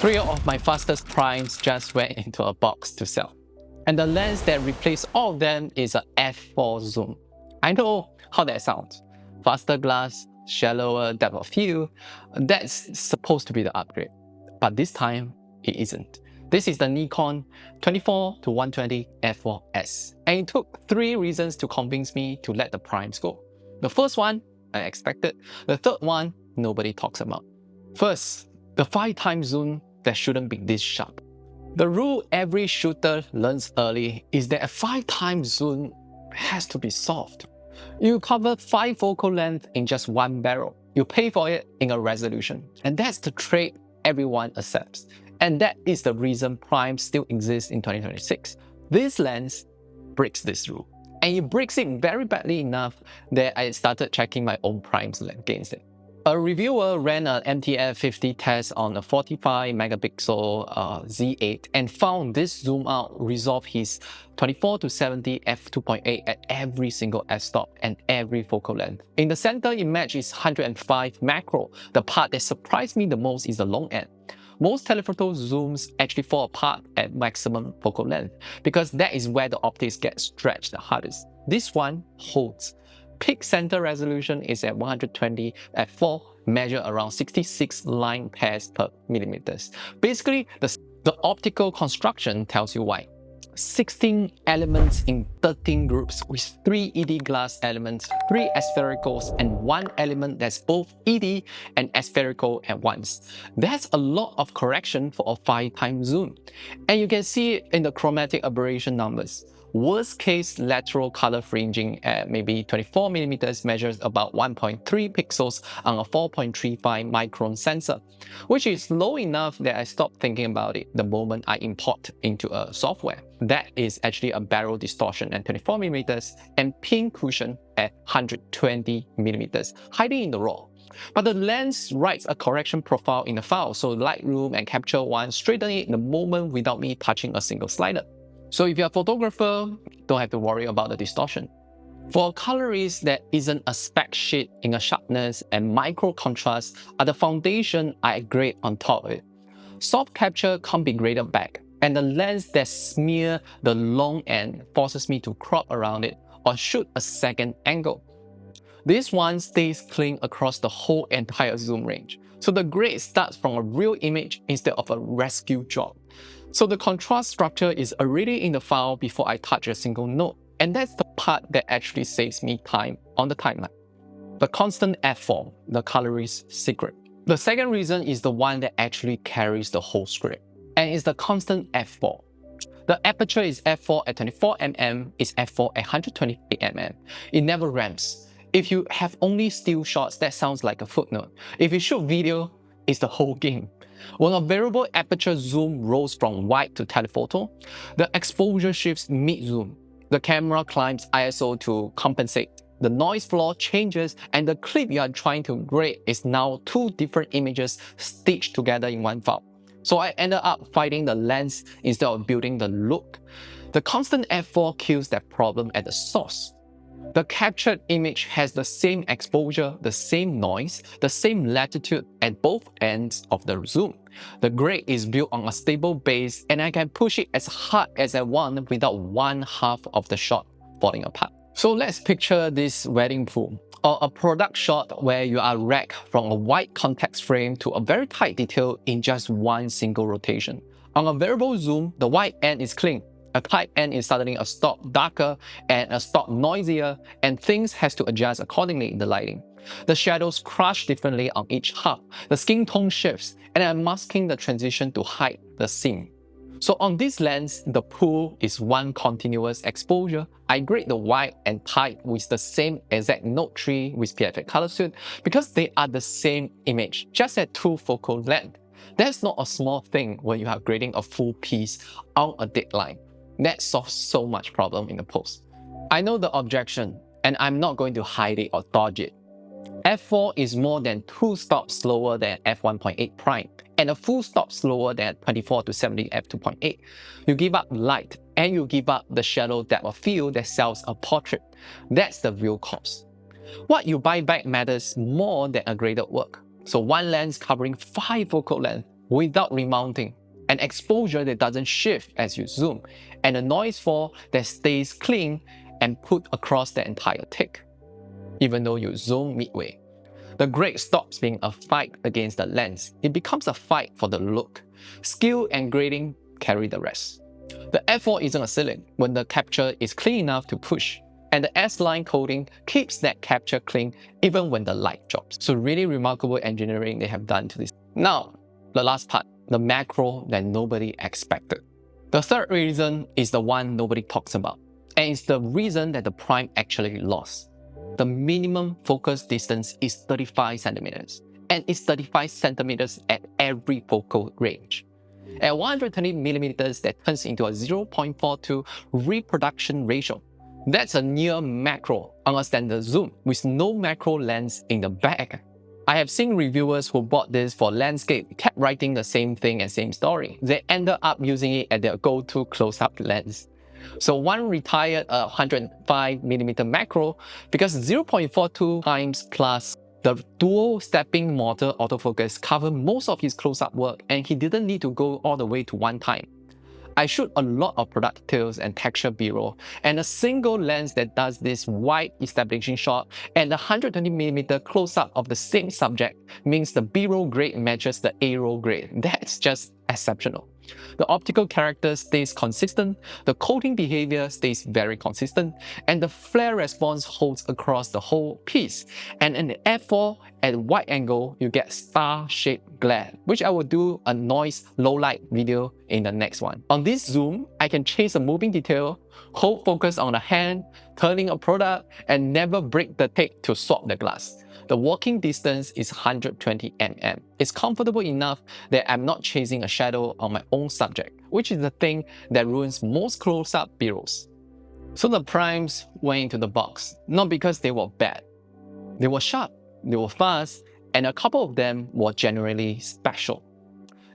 3 of my fastest primes just went into a box to sell. And the lens that replaced all of them is a f4 zoom. I know how that sounds. Faster glass, shallower depth of field, that's supposed to be the upgrade. But this time, it isn't. This is the Nikon 24-120 f4S. And it took 3 reasons to convince me to let the primes go. The first one, I expected. The third one, nobody talks about. First, the 5x zoom that shouldn't be this sharp. The rule every shooter learns early is that a 5x zoom has to be soft. You cover 5 focal length in just one barrel. You pay for it in a resolution. And that's the trade everyone accepts. And that is the reason primes still exist in 2026. This lens breaks this rule. And it breaks it very badly enough that I started checking my own primes against it. A reviewer ran an MTF50 test on a 45 megapixel Z8 and found this zoom out resolved his 24-70 f2.8 at every single f-stop and every focal length. In the center image is 105 macro. The part that surprised me the most is the long end. Most telephoto zooms actually fall apart at maximum focal length because that is where the optics get stretched the hardest. This one holds. Peak center resolution is at 120 f4, measure around 66 line pairs per millimeters. Basically, the optical construction tells you why. 16 elements in 13 groups with 3 ED glass elements, 3 asphericals, and 1 element that's both ED and aspherical at once. That's a lot of correction for a 5x zoom. And you can see it in the chromatic aberration numbers. Worst case lateral color fringing at maybe 24mm measures about 1.3 pixels on a 4.35 micron sensor, which is low enough that I stopped thinking about it the moment I import into a software. That is actually a barrel distortion at 24mm and pin cushion at 120mm, hiding in the RAW. But the lens writes a correction profile in the file, so Lightroom and Capture One straighten it in the moment without me touching a single slider. So if you're a photographer, don't have to worry about the distortion. For a colorist that isn't a spec sheet in a sharpness and micro contrast are the foundation I grade on top of it. Soft capture can't be graded back, and the lens that smear the long end forces me to crop around it or shoot a second angle. This one stays clean across the whole entire zoom range. So the grade starts from a real image instead of a rescue job. So the contrast structure is already in the file before I touch a single node. And that's the part that actually saves me time on the timeline. The constant f4, the colorist's secret. The second reason is the one that actually carries the whole script. And it's the constant f4. The aperture is f4 at 24mm, is f4 at 128mm. It never ramps. If you have only still shots, that sounds like a footnote. If you shoot video, it's the whole game. When a variable aperture zoom rolls from wide to telephoto, the exposure shifts mid-zoom. The camera climbs ISO to compensate. The noise floor changes and the clip you are trying to grade is now 2 different images stitched together in one file. So I ended up fighting the lens instead of building the look. The constant f4 kills that problem at the source. The captured image has the same exposure, the same noise, the same latitude at both ends of the zoom. The grade is built on a stable base and I can push it as hard as I want without one half of the shot falling apart. So let's picture this wedding pool or a product shot where you are racked from a wide context frame to a very tight detail in just one single rotation. On a variable zoom, the wide end is clean. A tight end is suddenly a stop darker and a stop noisier, and things has to adjust accordingly in the lighting. The shadows crush differently on each half, the skin tone shifts, and I'm masking the transition to hide the seam. So on this lens, the pool is one continuous exposure. I grade the wide and tight with the same exact Note 3 with PFA Color Suite because they are the same image, just at 2 focal length. That's not a small thing when you are grading a full piece on a deadline. That solves so much problem in the post. I know the objection, and I'm not going to hide it or dodge it. f4 is more than 2 stops slower than f1.8 prime, and a full stop slower than 24-70 f2.8. You give up light, and you give up the shallow depth of field that sells a portrait. That's the real cost. What you buy back matters more than a graded work. So one lens covering 5 focal length, without remounting, an exposure that doesn't shift as you zoom, and a noise fall that stays clean and put across the entire take, even though you zoom midway. The grade stops being a fight against the lens. It becomes a fight for the look. Skill and grading carry the rest. The F4 isn't a ceiling when the capture is clean enough to push, and the S-line coating keeps that capture clean even when the light drops. So really remarkable engineering they have done to this. Now, the last part, the macro that nobody expected. The third reason is the one nobody talks about, and it's the reason that the prime actually lost. The minimum focus distance is 35 centimeters, and it's 35 centimeters at every focal range. At 120 millimeters, that turns into a 0.42 reproduction ratio. That's a near macro on a standard zoom with no macro lens in the back. I have seen reviewers who bought this for landscape kept writing the same thing and same story. They ended up using it as their go-to close-up lens. So one retired a 105mm macro because 0.42 times plus the dual stepping motor autofocus covered most of his close-up work, and he didn't need to go all the way to 1 time. I shoot a lot of product details and texture B-roll, and a single lens that does this wide establishing shot and the 120mm close-up of the same subject means the B-roll grade matches the A-roll grade. That's just exceptional. The optical character stays consistent, the coating behavior stays very consistent, and the flare response holds across the whole piece. And in the F4 at wide angle, you get star-shaped glare, which I will do a noise low light video in the next one. On this zoom, I can chase a moving detail, hold focus on the hand, turning a product, and never break the take to swap the glass. The walking distance is 120 mm. It's comfortable enough that I'm not chasing a shadow on my own subject, which is the thing that ruins most close-up B-rolls. So the primes went into the box, not because they were bad. They were sharp, they were fast, and a couple of them were generally special.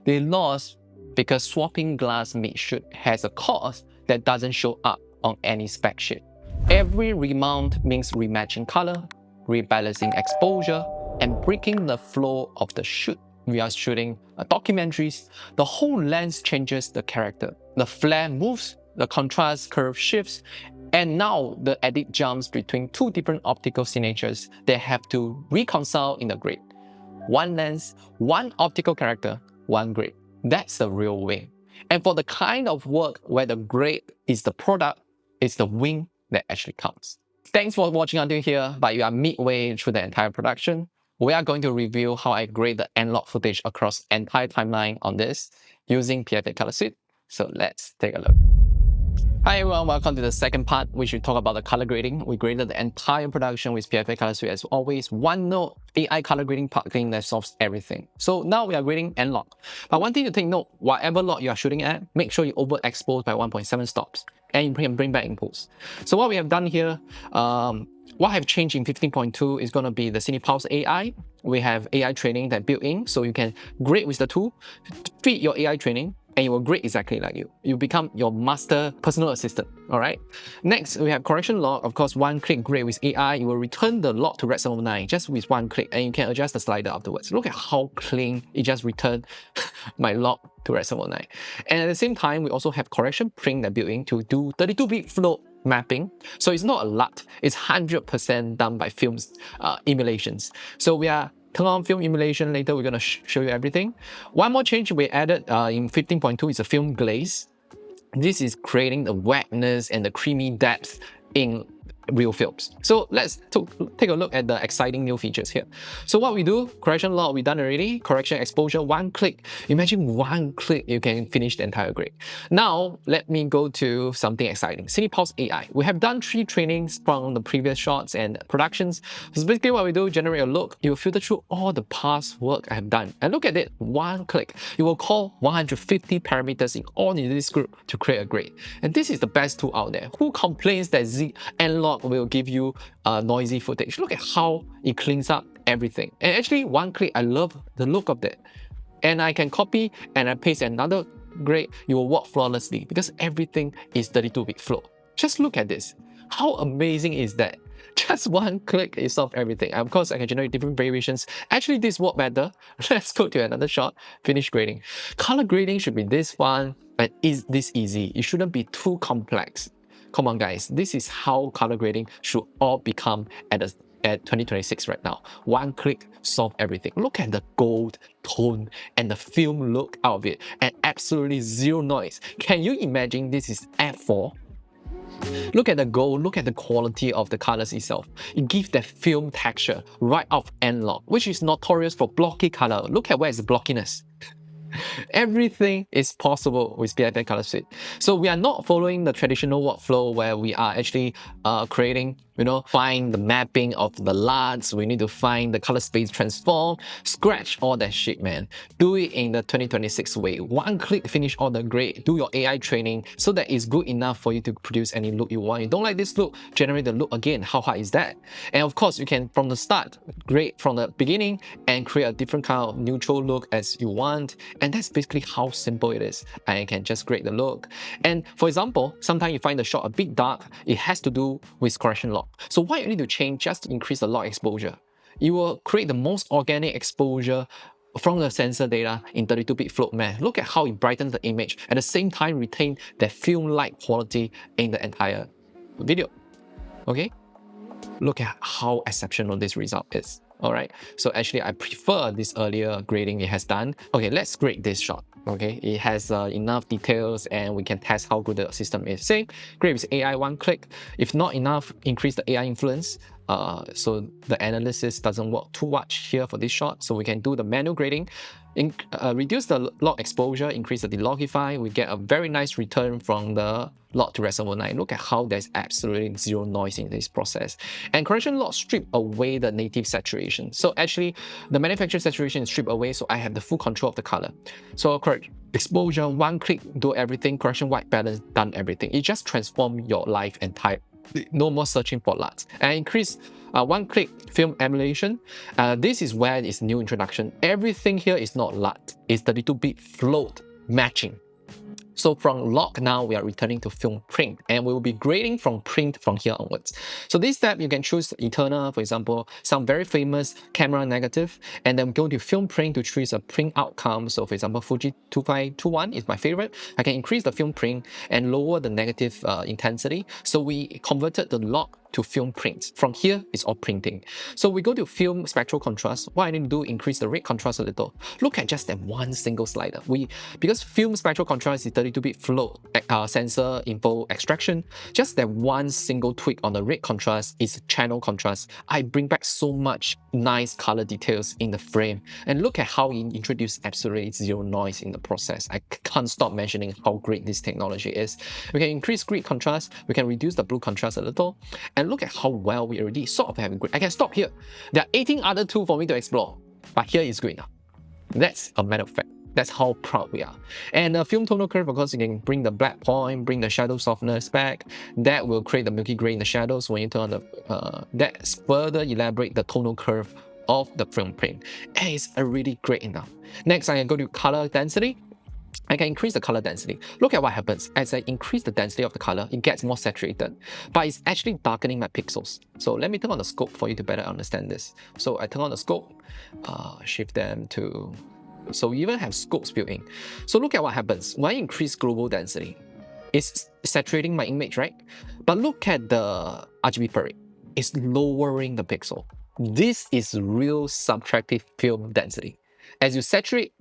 They lost because swapping glass mid-shoot has a cost that doesn't show up on any spec sheet. Every remount means rematching color, rebalancing exposure, and breaking the flow of the shoot. We are shooting documentaries. The whole lens changes the character. The flare moves, the contrast curve shifts, and now the edit jumps between two different optical signatures that have to reconcile in the grid. One lens, one optical character, one grid. That's the real wing. And for the kind of work where the grade is the product, it's the wing that actually counts. Thanks for watching until here, but you are midway through the entire production. We are going to review how I grade the N-Log footage across entire timeline on this using PFA Color Suite. So let's take a look. Hi everyone, welcome to the second part, which we talk about the color grading. We graded the entire production with PFA Color Suite as always. One note, AI color grading plugin that solves everything. So now we are grading N-Log. But one thing to take note, whatever log you are shooting at, make sure you overexpose by 1.7 stops. And you can bring back in post. So what we have done here, what I've changed in 15.2 is going to be the CinePulse AI. We have AI training that built in, so you can grade with the tool, feed your AI training, and it will grade exactly like you. You become your master personal assistant, all right? Next, we have correction log. Of course, one-click grade with AI. You will return the log to Red 709 just with one click, and you can adjust the slider afterwards. Look at how clean it just returned my log to Red 709. And at the same time, we also have correction print that built in to do 32-bit float mapping. So it's not a lot. It's 100% done by films emulations. So we are turn on film emulation later. We're going to show you everything. One more change we added in 15.2 is a film glaze. This is creating the wetness and the creamy depth in real films. So let's take a look at the exciting new features here. So what we do, correction log we done already, correction exposure, one click. Imagine one click you can finish the entire grade. Now let me go to something exciting, CinePulse AI. We have done 3 trainings from the previous shots and productions. So basically what we do, generate a look, you will filter through all the past work I have done. And look at it, one click. You will call 150 parameters in all in this group to create a grade. And this is the best tool out there. Who complains that N-Log will give you noisy footage? Look at how it cleans up everything. And actually, one click, I love the look of that. And I can copy and I paste another grade. You will work flawlessly because everything is 32-bit flow. Just look at this. How amazing is that? Just one click, it solves everything. And of course, I can generate different variations. Actually, this won't matter. Let's go to another shot. Finish grading. Color grading should be this one, but is this easy? It shouldn't be too complex. Come on, guys. This is how color grading should all become at 2026 right now. One click, solve everything. Look at the gold tone and the film look out of it, and absolutely zero noise. Can you imagine this is f4? Look at the gold, look at the quality of the colors itself. It gives that film texture right off N-Log, which is notorious for blocky color. Look at where is the blockiness. Everything is possible with PFA Color Suite. So we are not following the traditional workflow where we are actually creating, find the mapping of the LUTs, we need to find the color space transform, scratch all that shit, man. Do it in the 2026 way. One click, finish all the grade, do your AI training so that it's good enough for you to produce any look you want. You don't like this look, generate the look again. How hard is that? And of course, you can, from the start, grade from the beginning and create a different kind of neutral look as you want. And that's basically how simple it is. I can just grade the look. And for example, sometimes you find the shot a bit dark, it has to do with correction log. So what you need to change just to increase the log exposure. You will create the most organic exposure from the sensor data in 32-bit float map. Look at how it brightens the image, at the same time retain that film-like quality in the entire video. Okay? Look at how exceptional this result is. Alright, so actually I prefer this earlier grading it has done. Okay, let's grade this shot. Okay, it has enough details and we can test how good the system is. Same, grade with AI, one click. If not enough, increase the AI influence. So the analysis doesn't work too much here for this shot. So we can do the manual grading, reduce the log exposure, increase the delogify. We get a very nice return from the log to reservoir 9. Look at how there's absolutely zero noise in this process. And correction log strip away the native saturation. So actually, the manufacturer saturation is stripped away, so I have the full control of the color. So correct exposure, one click, do everything. Correction white balance, done everything. It just transforms your life entirely. No more searching for LUTs. And increase one-click film emulation. This is where it's new introduction. Everything here is not LUT. It's 32-bit float matching. So from log now, we are returning to film print, and we will be grading from print from here onwards. So this step, you can choose Eternal, for example, some very famous camera negative, and then go to film print to choose a print outcome. So for example, Fuji 2521 is my favorite. I can increase the film print and lower the negative intensity. So we converted the log to film print. From here, it's all printing. So we go to film spectral contrast. What I need to do, increase the red contrast a little. Look at just that one single slider. Because film spectral contrast is 32-bit float sensor info extraction, just that one single tweak on the red contrast is channel contrast. I bring back so much nice color details in the frame. And look at how it introduced absolutely zero noise in the process. I can't stop mentioning how great this technology is. We can increase grid contrast. We can reduce the blue contrast a little. And look at how well we already sort of have a grid. I can stop here. There are 18 other tools for me to explore, but here is good enough. That's a matter of fact. That's how proud we are. And the film tonal curve, of course, you can bring the black point, bring the shadow softness back. That will create the milky gray in the shadows when you turn on the... that further elaborate the tonal curve of the film print. And it's already great enough. Next, I can go to color density. I can increase the color density. Look at what happens. As I increase the density of the color, it gets more saturated, but it's actually darkening my pixels. So let me turn on the scope for you to better understand this. So I turn on the scope, shift them to... So we even have scopes built in. So look at what happens. When I increase global density, it's saturating my image, right? But look at the RGB per rate. It's lowering the pixel. This is real subtractive film density. As you saturate,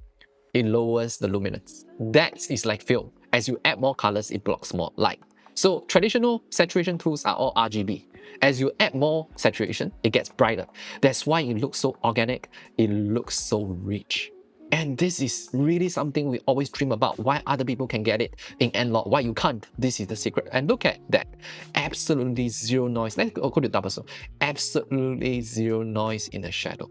it lowers the luminance. That is like film. As you add more colors, it blocks more light. So traditional saturation tools are all RGB. As you add more saturation, it gets brighter. That's why it looks so organic. It looks so rich. And this is really something we always dream about. Why other people can get it in N-Log, why you can't. This is the secret. And look at that. Absolutely zero noise. Let's go to double zoom. Absolutely zero noise in the shadow.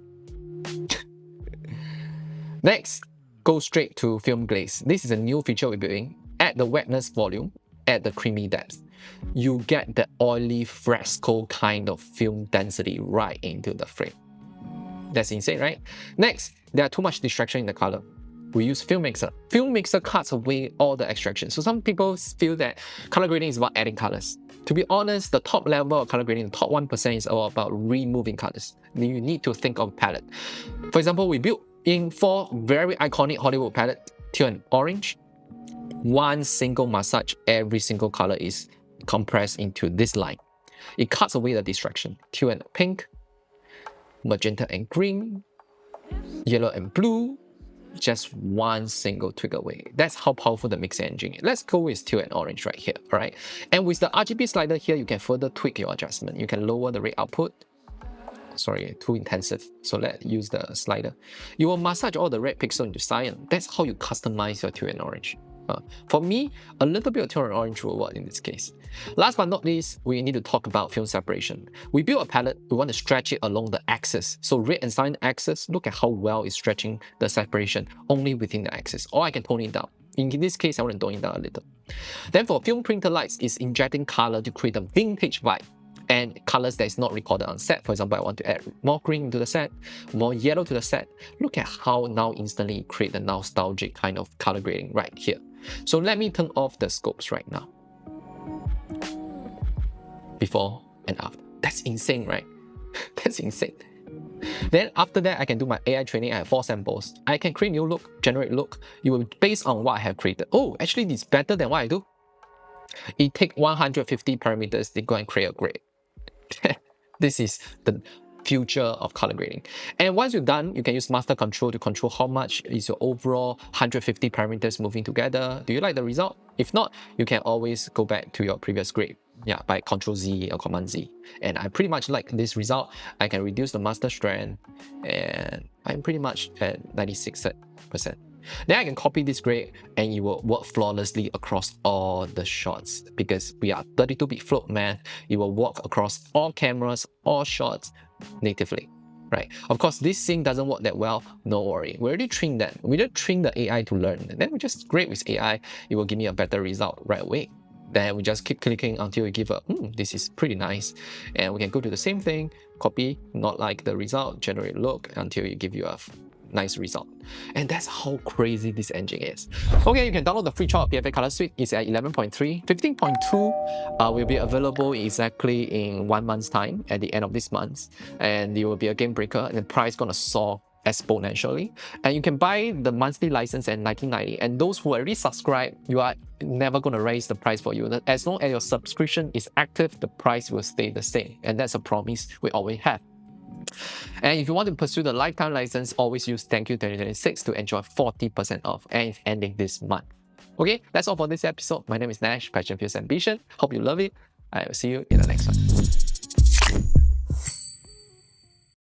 Next, go straight to film glaze. This is a new feature we're building. Add the wetness volume, add the creamy depth. You get the oily fresco kind of film density right into the frame. That's insane, right? Next, there are too much distraction in the color. we use film mixer. Film mixer cuts away all the extraction. So some people feel that color grading is about adding colors. To be honest, the top level of color grading, the top 1% is all about removing colors. You need to think of palette. For example, we built in 4 very iconic Hollywood palette, teal and orange. One single massage, every single color is compressed into this line. It cuts away the distraction. Teal and pink, magenta and green, yellow and blue, just one single tweak away. That's how powerful the mixer engine is. Let's go with teal and orange right here, all right? And with the RGB slider here, you can further tweak your adjustment. You can lower the rate output. Sorry, too intensive. So let's use the slider. You will massage all the red pixel into cyan. That's how you customize your teal and orange. For me, a little bit of teal and orange will work in this case. Last but not least, we need to talk about film separation. We build a palette, we want to stretch it along the axis. So red and cyan axis, look at how well it's stretching the separation only within the axis. Or I can tone it down. In this case, I want to tone it down a little. Then for film printer lights, is injecting color to create a vintage vibe. And colors that is not recorded on set. For example, I want to add more green to the set, more yellow to the set. Look at how now instantly create the nostalgic kind of color grading right here. So let me turn off the scopes right now. Before and after. That's insane, right? That's insane. Then after that, I can do my AI training. I have 4 samples. I can create new look, generate look. It will be based on what I have created. Oh, actually, it's better than what I do. It takes 150 parameters to go and create a grade. This is the future of color grading. And once you're done, you can use master control to control how much is your overall 150 parameters moving together. Do you like the result? If not, you can always go back to your previous grade. Yeah, by Control Z or Command Z. And I pretty much like this result. I can reduce the master strand and I'm pretty much at 96%. Then I can copy this grade and it will work flawlessly across all the shots because we are 32-bit float math. It will work across all cameras, all shots natively, right? Of course, this thing doesn't work that well. No worry. We already trained that. We just train the AI to learn. And then we just grade with AI. It will give me a better result right away. Then we just keep clicking until we give a, this is pretty nice. And we can go to the same thing, copy, not like the result, generate look until it give you a nice result. And that's how crazy this engine is. Okay, you can download the free trial of PFA Color Suite. It's at 11.3. 15.2 will be available exactly in 1 month's time at the end of this month. And it will be a game breaker and the price gonna soar exponentially. And you can buy the monthly license at $19.90. And those who already subscribe, you are never gonna raise the price for you. As long as your subscription is active, the price will stay the same. And that's a promise we always have. And if you want to pursue the lifetime license, always use Thank You 2026 to enjoy 40% off, and it's ending this month. Okay, that's all for this episode. My name is Nash, Passion Fuels Ambition. Hope you love it. I will see you in the next one.